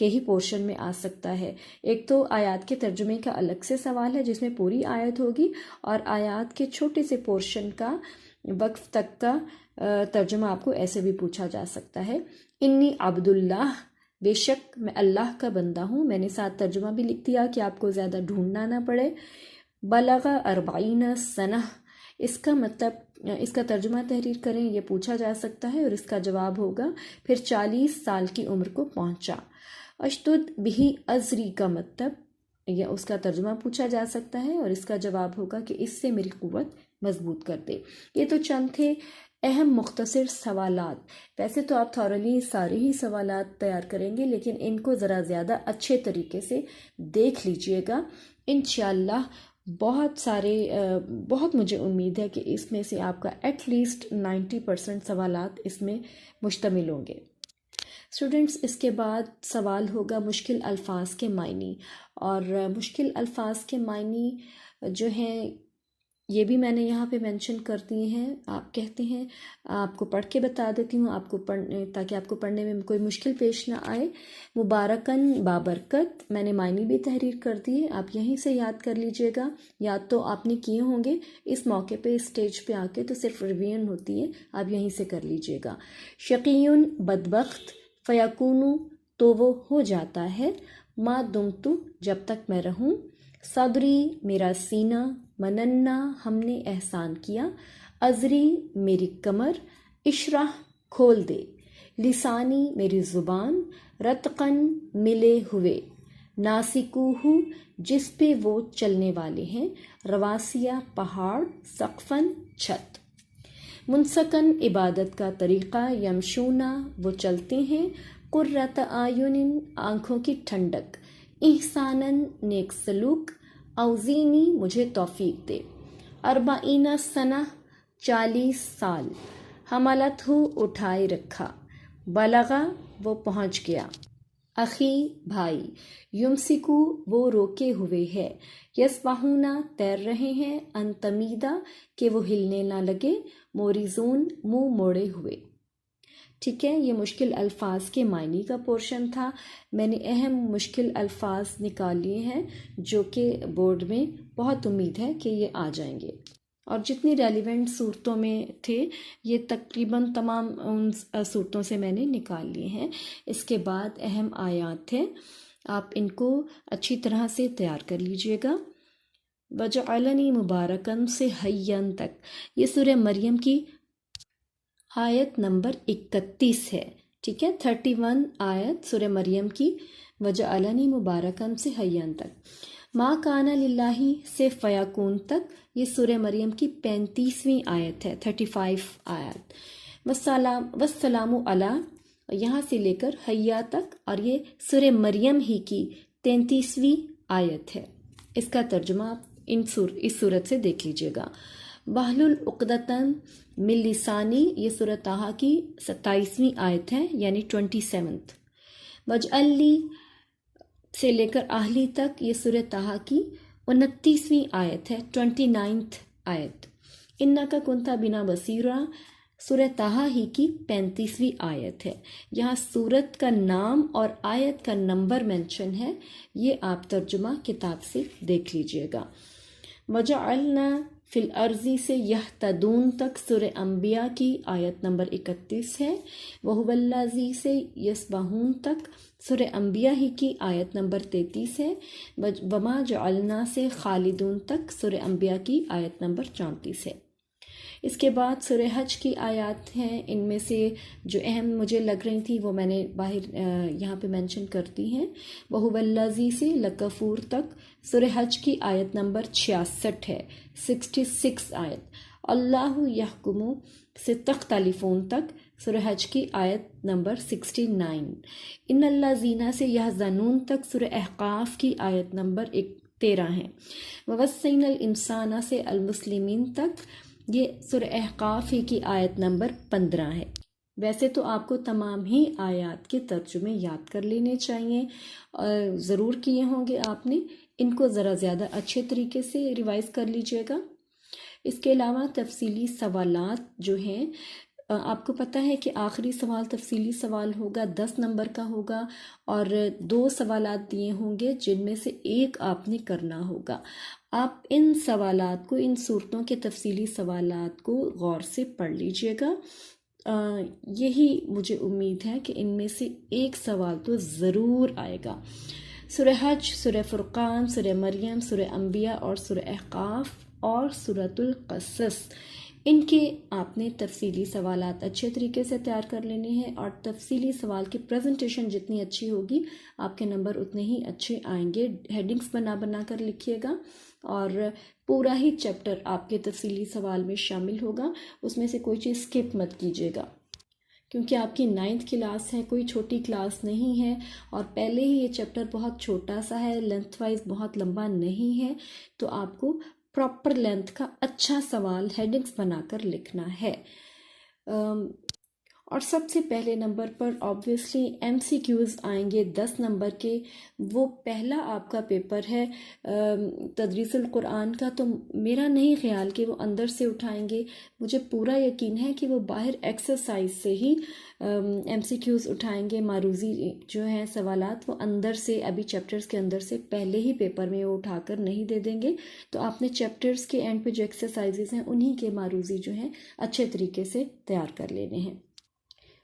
کے ہی پورشن میں آ سکتا ہے۔ ایک تو آیات کے ترجمے کا الگ سے سوال ہے جس میں پوری آیت ہوگی، اور آیات کے چھوٹے سے پورشن کا وقف تک کا ترجمہ آپ کو ایسے بھی پوچھا جا سکتا ہے۔ انی عبداللہ، بے شک میں اللہ کا بندہ ہوں۔ میں نے ساتھ ترجمہ بھی لکھ دیا کہ آپ کو زیادہ ڈھونڈنا نہ پڑے۔ بلغ 40 سنہ، اس کا مطلب اس کا ترجمہ تحریر کریں، یہ پوچھا جا سکتا ہے، اور اس کا جواب ہوگا پھر 40 سال کی عمر کو پہنچا۔ اشتد بھی ازری کا مطلب یا اس کا ترجمہ پوچھا جا سکتا ہے، اور اس کا جواب ہوگا کہ اس سے میری قوت مضبوط کر دے۔ یہ تو چند تھے اہم مختصر سوالات۔ ویسے تو آپ تھورلی سارے ہی سوالات تیار کریں گے، لیکن ان کو ذرا زیادہ اچھے طریقے سے دیکھ لیجئے گا۔ انشاءاللہ بہت مجھے امید ہے کہ اس میں سے آپ کا ایٹ لیسٹ 90% سوالات اس میں مشتمل ہوں گے۔ اسٹوڈنٹس، اس کے بعد سوال ہوگا مشکل الفاظ کے معنی، اور مشکل الفاظ کے معنی جو ہیں یہ بھی میں نے یہاں پہ مینشن کر دیے ہیں۔ آپ کہتے ہیں آپ کو پڑھ کے بتا دیتی ہوں آپ کو تاکہ آپ کو پڑھنے میں کوئی مشکل پیش نہ آئے۔ مبارکن، بابرکت، میں نے معنی بھی تحریر کر دیے، آپ یہیں سے یاد کر لیجئے گا۔ یاد تو آپ نے کیے ہوں گے، اس موقع پہ اسٹیج پہ آ کے تو صرف ریویژن ہوتی ہے، آپ یہیں سے کر لیجئے گا۔ شقیٌ، بدبخت، فیکونو، تو وہ ہو جاتا ہے، ما دمتو، جب تک میں رہوں، صدری، میرا سینہ، مننا، ہم نے احسان کیا، ازری، میری کمر، اشرح، کھول دے، لسانی، میری زبان، رتقن، ملے ہوئے، ناسکوہ، جس پہ وہ چلنے والے ہیں، رواسیہ، پہاڑ، سقفن، چھت، منسکن، عبادت کا طریقہ، یمشونا، وہ چلتے ہیں، قرۃ اعین، آنکھوں کی ٹھنڈک، احساناً، نیک سلوک، اوزینی، مجھے توفیق دے، 40 سنہ، 40 سال، حملت ہو، اٹھائے رکھا، بلغا، وہ پہنچ گیا، اخی، بھائی، یمسکو، وہ روکے ہوئے ہے، یسبحونا، تیر رہے ہیں، ان تمیدا، کہ وہ ہلنے نہ لگے، موریزون، منہ موڑے ہوئے۔ ٹھیک ہے، یہ مشکل الفاظ کے معنی کا پورشن تھا۔ میں نے اہم مشکل الفاظ نکال لیے ہیں جو کہ بورڈ میں بہت امید ہے کہ یہ آ جائیں گے، اور جتنی ریلیونٹ صورتوں میں تھے یہ تقریباً تمام ان صورتوں سے میں نے نکال لیے ہیں۔ اس کے بعد اہم آیات تھے، آپ ان کو اچھی طرح سے تیار کر لیجئے گا۔ وجعلنی مبارکن سے حیّن تک، یہ سورہ مریم کی آیت نمبر 31 ہے، ٹھیک ہے، 31 آیت سورہ مریم کی، وجعلنی مبارکن سے حیّن تک۔ ما کان للہ سے فیکون تک، یہ سورہ مریم کی 35ویں آیت ہے، 35 آیت۔ والسلام علی، یہاں سے لے کر حیا تک، اور یہ سورہ مریم ہی کی 33ویں آیت ہے۔ اس کا ترجمہ آپ اس صورت سے دیکھ لیجئے گا۔ واحلل عقدۃ من لسانی، یہ سورہ طٰہٰ کی 27ویں آیت ہے، یعنی 27۔ واجعل لی سے لے کر اہلی تک، یہ سورہ طٰہٰ کی 29ویں آیت ہے، 29 آیت۔ انک کنت بنا بصیرا، سورہ طٰہٰ ہی کی 35ویں آیت ہے۔ یہاں سورت کا نام اور آیت کا نمبر مینشن ہے، یہ آپ ترجمہ کتاب سے دیکھ لیجئے گا۔ وجعلنا فی الارض سے یہتدون تک، سورہ انبیاء کی آیت نمبر 31 ہے۔ وہو الذی سے یسبحون تک، سورہ انبیاء ہی کی آیت نمبر 33 ہے۔ وما جعلنا سے خالدون تک، سورہ انبیاء کی آیت نمبر 34 ہے۔ اس کے بعد سورہ حج کی آیات ہیں، ان میں سے جو اہم مجھے لگ رہی تھی وہ میں نے باہر یہاں پہ مینشن کرتی ہیں۔ وَهُوَ الَّذِي سے لکفور تک، سورہ حج کی آیت نمبر 66 ہے، 66 آیت۔ اللہ یحکم سے تختلفون تک، سورہ حج کی آیت نمبر 69۔ ان الذین سے یحزنون تک، سورہ احقاف کی آیت نمبر 13 ہے۔ ووصینا الانسان سے المسلمین تک، یہ سورہ احقاف ہی کی آیت نمبر 15 ہے۔ ویسے تو آپ کو تمام ہی آیات کے ترجمے یاد کر لینے چاہیے، اور ضرور کیے ہوں گے آپ نے، ان کو ذرا زیادہ اچھے طریقے سے ریوائز کر لیجئے گا۔ اس کے علاوہ تفصیلی سوالات جو ہیں آپ کو پتہ ہے کہ آخری سوال تفصیلی سوال ہوگا، 10 نمبر کا ہوگا، اور 2 سوالات دیے ہوں گے جن میں سے ایک آپ نے کرنا ہوگا۔ آپ ان سوالات کو، ان صورتوں کے تفصیلی سوالات کو غور سے پڑھ لیجئے گا۔ یہی مجھے امید ہے کہ ان میں سے ایک سوال تو ضرور آئے گا۔ سورہ حج، سورہ فرقان، سورہ مریم، سورہ انبیاء اور سورہ احقاف اور سورۃ القصص، ان کے آپ نے تفصیلی سوالات اچھے طریقے سے تیار کر لینے ہیں، اور تفصیلی سوال کی پریزنٹیشن جتنی اچھی ہوگی آپ کے نمبر اتنے ہی اچھے آئیں گے۔ ہیڈنگز بنا کر لکھیے گا، اور پورا ہی چیپٹر آپ کے تفصیلی سوال میں شامل ہوگا، اس میں سے کوئی چیز سکپ مت کیجیے گا، کیونکہ آپ کی 9th کلاس ہے، کوئی چھوٹی کلاس نہیں ہے، اور پہلے ہی یہ چیپٹر بہت چھوٹا سا ہے، لینتھ وائز بہت لمبا نہیں ہے، تو آپ کو پراپر لینتھ کا اچھا سوال ہیڈنگز بنا کر لکھنا ہے۔ اور سب سے پہلے نمبر پر آبویسلی MCQs آئیں گے 10 نمبر کے۔ وہ پہلا آپ کا پیپر ہے تدریس القرآن کا، تو میرا نہیں خیال کہ وہ اندر سے اٹھائیں گے، مجھے پورا یقین ہے کہ وہ باہر ایکسرسائز سے ہی MCQs اٹھائیں گے۔ معروضی جو ہیں سوالات وہ اندر سے، ابھی چیپٹرز کے اندر سے پہلے ہی پیپر میں وہ اٹھا کر نہیں دے دیں گے، تو آپ نے چیپٹرز کے اینڈ پہ جو ایکسرسائزز ہیں انہی کے معروضی جو ہیں اچھے طریقے سے تیار کر لینے ہیں۔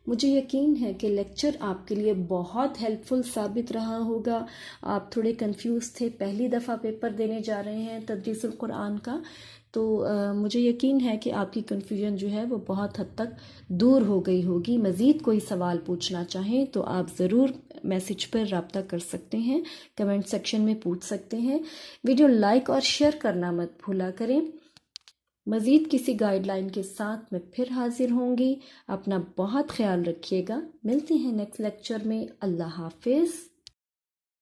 مجھے یقین ہے کہ لیکچر آپ کے لیے بہت ہیلپ فل ثابت رہا ہوگا۔ آپ تھوڑے کنفیوز تھے، پہلی دفعہ پیپر دینے جا رہے ہیں تدریس القرآن کا، تو مجھے یقین ہے کہ آپ کی کنفیوژن جو ہے وہ بہت حد تک دور ہو گئی ہوگی۔ مزید کوئی سوال پوچھنا چاہیں تو آپ ضرور میسج پر رابطہ کر سکتے ہیں، کمنٹ سیکشن میں پوچھ سکتے ہیں۔ ویڈیو لائک اور شیئر کرنا مت بھولا کریں۔ مزید کسی گائیڈ لائن کے ساتھ میں پھر حاضر ہوں گی۔ اپنا بہت خیال رکھیے گا، ملتے ہیں نیکسٹ لیکچر میں۔ اللہ حافظ۔